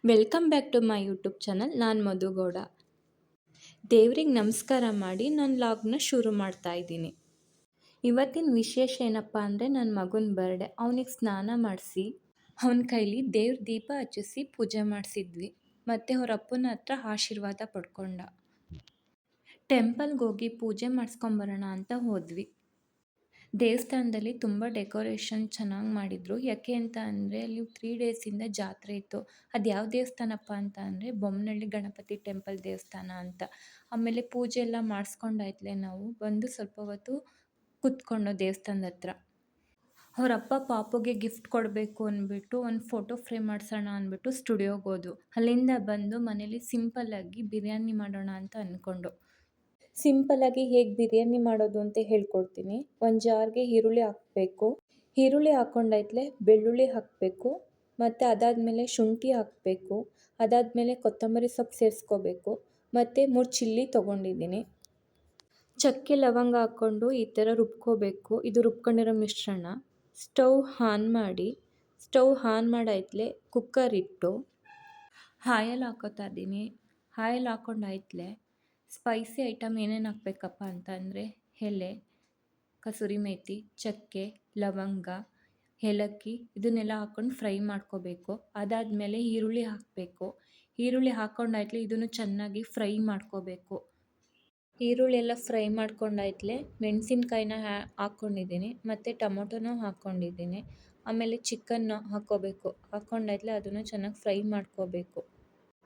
Welcome back to my YouTube channel. ನಾನು ಮಧುಗೌಡ. ದೇವ್ರಿಗೆ ನಮಸ್ಕಾರ ಮಾಡಿ ನನ್ನ ಲಾಗ್ನ ಶುರು ಮಾಡ್ತಾ ಇದ್ದೀನಿ. ಇವತ್ತಿನ ವಿಶೇಷ ಏನಪ್ಪ ಅಂದರೆ ನನ್ನ ಮಗನ ಬರ್ಡೇ. ಅವನಿಗೆ ಸ್ನಾನ ಮಾಡಿಸಿ ಅವನ ಕೈಲಿ ದೇವ್ರ ದೀಪ ಹಚ್ಚಿಸಿ ಪೂಜೆ ಮಾಡಿಸಿದ್ವಿ. ಮತ್ತು ಅವ್ರ ಅಪ್ಪನ ಹತ್ರ ಆಶೀರ್ವಾದ ಪಡ್ಕೊಂಡ. ಟೆಂಪಲ್ಗೆ ಹೋಗಿ ಪೂಜೆ ಮಾಡಿಸ್ಕೊಂಬರೋಣ ಅಂತ ಹೋದ್ವಿ. ದೇವಸ್ಥಾನದಲ್ಲಿ ತುಂಬ ಡೆಕೋರೇಷನ್ ಚೆನ್ನಾಗಿ ಮಾಡಿದರು. ಯಾಕೆ ಅಂತ ಅಂದರೆ ಅಲ್ಲಿ 3 ಡೇಸಿಂದ ಜಾತ್ರೆ ಇತ್ತು. ಅದು ಯಾವ ದೇವಸ್ಥಾನಪ್ಪ ಅಂತ ಅಂದರೆ ಬೊಮ್ಮನಹಳ್ಳಿ ಗಣಪತಿ ಟೆಂಪಲ್ ದೇವಸ್ಥಾನ ಅಂತ. ಆಮೇಲೆ ಪೂಜೆ ಎಲ್ಲ ಮಾಡಿಸ್ಕೊಂಡಾಯ್ತಲೇ ನಾವು ಬಂದು ಸ್ವಲ್ಪ ಹೊತ್ತು ಕೂತ್ಕೊಂಡು ದೇವಸ್ಥಾನದ ಹತ್ರ. ಅವರಪ್ಪ ಪಾಪುಗೆ ಗಿಫ್ಟ್ ಕೊಡಬೇಕು ಅಂದ್ಬಿಟ್ಟು ಒಂದು ಫೋಟೋ ಫ್ರೇಮ್ ಮಾಡಿಸೋಣ ಅಂದ್ಬಿಟ್ಟು ಸ್ಟುಡಿಯೋಗೆ ಹೋದ್ವು. ಅಲ್ಲಿಂದ ಬಂದು ಮನೇಲಿ ಸಿಂಪಲ್ಲಾಗಿ ಬಿರಿಯಾನಿ ಮಾಡೋಣ ಅಂತ ಅಂದ್ಕೊಂಡು. ಸಿಂಪಲ್ಲಾಗಿ ಹೇಗೆ ಬಿರಿಯಾನಿ ಮಾಡೋದು ಅಂತ ಹೇಳ್ಕೊಡ್ತೀನಿ. ಒಂದು ಜಾರ್ಗೆ ಈರುಳ್ಳಿ ಹಾಕಬೇಕು. ಈರುಳ್ಳಿ ಹಾಕ್ಕೊಂಡಾಯ್ತಲೇ ಬೆಳ್ಳುಳ್ಳಿ ಹಾಕಬೇಕು. ಮತ್ತು ಅದಾದಮೇಲೆ ಶುಂಠಿ ಹಾಕಬೇಕು. ಅದಾದಮೇಲೆ ಕೊತ್ತಂಬರಿ ಸೊಪ್ಪು ಸೇರಿಸ್ಕೋಬೇಕು. ಮತ್ತು 3 ಚಿಲ್ಲಿ ತೊಗೊಂಡಿದ್ದೀನಿ. ಚಕ್ಕೆ ಲವಂಗ ಹಾಕ್ಕೊಂಡು ಈ ಥರ ರುಬ್ಕೋಬೇಕು. ಇದು ರುಬ್ಕೊಂಡಿರೋ ಮಿಶ್ರಣ. ಸ್ಟವ್ ಆನ್ ಮಾಡಾಯ್ತಲೇ ಕುಕ್ಕರ್ ಇಟ್ಟು ಆಯಲ್ ಹಾಕೋತಾ ಇದ್ದೀನಿ. ಆಯಲ್ ಹಾಕ್ಕೊಂಡಾಯ್ತಲೇ ಸ್ಪೈಸಿ ಐಟಮ್ ಏನೇನು ಹಾಕಬೇಕಪ್ಪ ಅಂತ ಅಂದರೆ ಎಲೆ, ಕಸೂರಿ ಮೇಥಿ, ಚಕ್ಕೆ, ಲವಂಗ, ಏಲಕ್ಕಿ ಇದನ್ನೆಲ್ಲ ಹಾಕ್ಕೊಂಡು ಫ್ರೈ ಮಾಡ್ಕೋಬೇಕು. ಅದಾದಮೇಲೆ ಈರುಳ್ಳಿ ಹಾಕಬೇಕು. ಈರುಳ್ಳಿ ಹಾಕ್ಕೊಂಡಾಯ್ತಲೇ ಇದನ್ನು ಚೆನ್ನಾಗಿ ಫ್ರೈ ಮಾಡ್ಕೋಬೇಕು. ಈರುಳ್ಳಿ ಎಲ್ಲ ಫ್ರೈ ಮಾಡ್ಕೊಂಡಾಯ್ತಲೇ ಮೆಣಸಿನ್ಕಾಯಿನ ಹಾಕ್ಕೊಂಡಿದ್ದೀನಿ ಮತ್ತು ಟೊಮೊಟೊನೂ ಹಾಕ್ಕೊಂಡಿದ್ದೀನಿ. ಆಮೇಲೆ ಚಿಕನ್ನ ಹಾಕ್ಕೋಬೇಕು. ಹಾಕ್ಕೊಂಡಾಯ್ತಲೇ ಅದನ್ನು ಚೆನ್ನಾಗಿ ಫ್ರೈ ಮಾಡ್ಕೋಬೇಕು.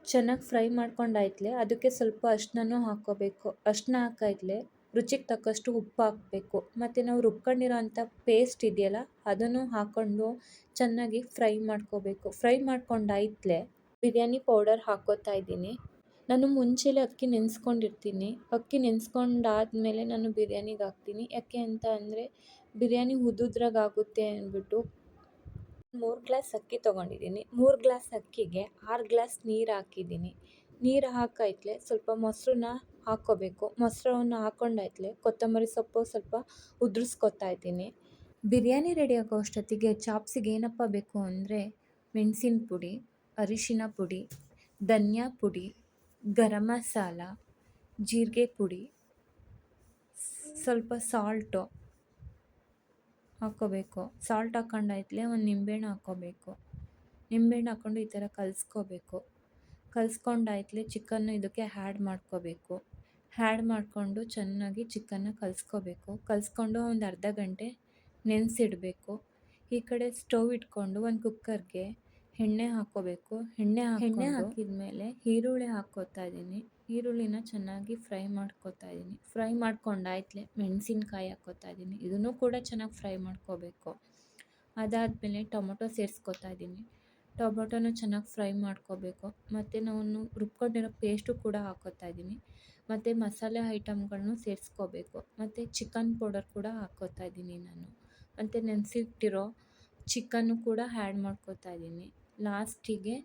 ಚೆನ್ನಾಗಿ ಫ್ರೈ ಮಾಡ್ಕೊಂಡಾಯ್ತಲೇ ಅದಕ್ಕೆ ಸ್ವಲ್ಪ ಅರಿಶಿನನೂ ಹಾಕ್ಕೋಬೇಕು. ಅರಿಶಿನ ಹಾಕಾಯ್ತಲೇ ರುಚಿಗೆ ತಕ್ಕಷ್ಟು ಉಪ್ಪು ಹಾಕಬೇಕು. ಮತ್ತು ನಾವು ರುಬ್ಕೊಂಡಿರೋ ಅಂಥ ಪೇಸ್ಟ್ ಇದೆಯಲ್ಲ ಅದನ್ನು ಹಾಕ್ಕೊಂಡು ಚೆನ್ನಾಗಿ ಫ್ರೈ ಮಾಡ್ಕೋಬೇಕು. ಫ್ರೈ ಮಾಡ್ಕೊಂಡಾಯ್ತಲೇ ಬಿರಿಯಾನಿ ಪೌಡರ್ ಹಾಕ್ಕೋತಾ ಇದ್ದೀನಿ. ನಾನು ಮುಂಚೆಲೇ ಅಕ್ಕಿ ನೆನೆಸ್ಕೊಂಡಿರ್ತೀನಿ. ಅಕ್ಕಿ ನೆನೆಸ್ಕೊಂಡಾದ್ಮೇಲೆ ನಾನು ಬಿರಿಯಾನಿಗೆ ಹಾಕ್ತೀನಿ. ಯಾಕೆ ಅಂತ ಅಂದರೆ ಬಿರಿಯಾನಿ ಉದುದ್ರಾಗುತ್ತೆ ಅಂದ್ಬಿಟ್ಟು 3 ಗ್ಲಾಸ್ ಅಕ್ಕಿ ತೊಗೊಂಡಿದ್ದೀನಿ. 3 ಗ್ಲಾಸ್ ಅಕ್ಕಿಗೆ 6 ಗ್ಲಾಸ್ ನೀರು ಹಾಕಿದ್ದೀನಿ. ನೀರು ಹಾಕಾಯ್ತಲೇ ಸ್ವಲ್ಪ ಮೊಸರನ್ನ ಹಾಕ್ಕೋಬೇಕು. ಮೊಸರನ್ನ ಹಾಕ್ಕೊಂಡಾಯ್ತಲೇ ಕೊತ್ತಂಬರಿ ಸೊಪ್ಪು ಸ್ವಲ್ಪ ಉದುರಿಸ್ಕೊತಾ ಇದ್ದೀನಿ. ಬಿರಿಯಾನಿ ರೆಡಿ ಆಗೋ ಅಷ್ಟೊತ್ತಿಗೆ ಚಾಪ್ಸಿಗೆ ಏನಪ್ಪ ಬೇಕು ಅಂದರೆ ಮೆಣಸಿನ ಪುಡಿ, ಅರಿಶಿನ ಪುಡಿ, ಧನಿಯಾ ಪುಡಿ, ಗರಂ ಮಸಾಲ, ಜೀರಿಗೆ ಪುಡಿ, ಸ್ವಲ್ಪ ಸಾಲ್ಟು ಹಾಕ್ಕೋಬೇಕು. ಸಾಲ್ಟ್ ಹಾಕ್ಕೊಂಡಾಯ್ತಲೇ ಒಂದು ನಿಂಬೆಹಣ್ಣು ಹಾಕ್ಕೋಬೇಕು. ನಿಂಬೆಹಣ್ಣು ಹಾಕ್ಕೊಂಡು ಈ ಥರ ಕಲಿಸ್ಕೋಬೇಕು. ಕಲಿಸ್ಕೊಂಡಾಯ್ತಲೇ ಚಿಕನ್ನು ಇದಕ್ಕೆ ಆ್ಯಡ್ ಮಾಡ್ಕೋಬೇಕು. ಆ್ಯಡ್ ಮಾಡಿಕೊಂಡು ಚೆನ್ನಾಗಿ ಚಿಕನ್ನ ಕಲಿಸ್ಕೋಬೇಕು. ಕಲಿಸ್ಕೊಂಡು ಒಂದು ಅರ್ಧ ಗಂಟೆ ನೆನೆಸಿಡಬೇಕು. ಈ ಕಡೆ ಸ್ಟವ್ ಇಟ್ಕೊಂಡು ಒಂದು ಕುಕ್ಕರ್ಗೆ ಎಣ್ಣೆ ಹಾಕ್ಕೋಬೇಕು. ಎಣ್ಣೆ ಹಾಕಿದ್ಮೇಲೆ ಈರುಳ್ಳಿ ಹಾಕ್ಕೋತಾ ಇದ್ದೀನಿ. ಈರುಳ್ಳಿನ ಚೆನ್ನಾಗಿ ಫ್ರೈ ಮಾಡ್ಕೋತಾ ಇದ್ದೀನಿ. ಫ್ರೈ ಮಾಡ್ಕೊಂಡಾಯ್ತಲೇ ಮೆಣಸಿನ್ಕಾಯಿ ಹಾಕ್ಕೋತಾ ಇದ್ದೀನಿ. ಇದನ್ನು ಕೂಡ ಚೆನ್ನಾಗಿ ಫ್ರೈ ಮಾಡ್ಕೋಬೇಕು. ಅದಾದಮೇಲೆ ಟೊಮೊಟೊ ಸೇರಿಸ್ಕೋತಾ ಇದ್ದೀನಿ. ಟೊಮೊಟೊನ ಚೆನ್ನಾಗಿ ಫ್ರೈ ಮಾಡ್ಕೋಬೇಕು. ಮತ್ತು ನಾನು ರುಬ್ಕೊಂಡಿರೋ ಪೇಸ್ಟು ಕೂಡ ಹಾಕ್ಕೋತಾ ಇದ್ದೀನಿ. ಮತ್ತು ಮಸಾಲೆ ಐಟಮ್ಗಳನ್ನು ಸೇರಿಸ್ಕೋಬೇಕು. ಮತ್ತು ಚಿಕನ್ ಪೌಡರ್ ಕೂಡ ಹಾಕ್ಕೋತಾ ಇದ್ದೀನಿ ನಾನು. ಮತ್ತು ನೆನೆಸಿಟ್ಟಿರೋ ಚಿಕನ್ನು ಕೂಡ ಆ್ಯಡ್ ಮಾಡ್ಕೋತಾ ಇದ್ದೀನಿ. ಲಾಸ್ಟಿಗೆ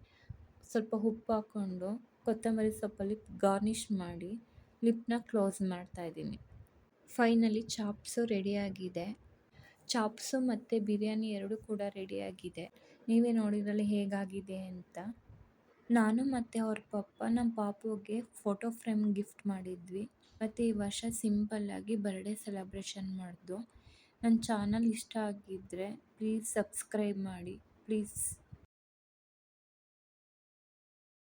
ಸ್ವಲ್ಪ ಉಪ್ಪು ಹಾಕ್ಕೊಂಡು ಕೊತ್ತಂಬರಿ ಸೊಪ್ಪಲ್ಲಿ ಗಾರ್ನಿಷ್ ಮಾಡಿ ಲಿಪ್ನ ಕ್ಲೋಸ್ ಮಾಡ್ತಾಯಿದ್ದೀನಿ. ಫೈನಲಿ ಚಾಪ್ಸು ರೆಡಿಯಾಗಿದೆ. ಚಾಪ್ಸು ಮತ್ತು ಬಿರಿಯಾನಿ ಎರಡೂ ಕೂಡ ರೆಡಿಯಾಗಿದೆ. ನೀವೇ ನೋಡಿದ್ರಲ್ಲಿ ಹೇಗಾಗಿದೆ ಅಂತ. ನಾನು ಮತ್ತು ಅವ್ರ ಪಪ್ಪ ನಮ್ಮ ಪಾಪುಗೆ ಫೋಟೋ ಫ್ರೇಮ್ ಗಿಫ್ಟ್ ಮಾಡಿದ್ವಿ. ಮತ್ತು ಈ ವರ್ಷ ಸಿಂಪಲ್ಲಾಗಿ ಬರ್ಡೇ ಸೆಲೆಬ್ರೇಷನ್ ಮಾಡಿದ್ವು. ನನ್ನ ಚಾನಲ್ ಇಷ್ಟ ಆಗಿದ್ದರೆ ಪ್ಲೀಸ್ ಸಬ್ಸ್ಕ್ರೈಬ್ ಮಾಡಿ ಪ್ಲೀಸ್.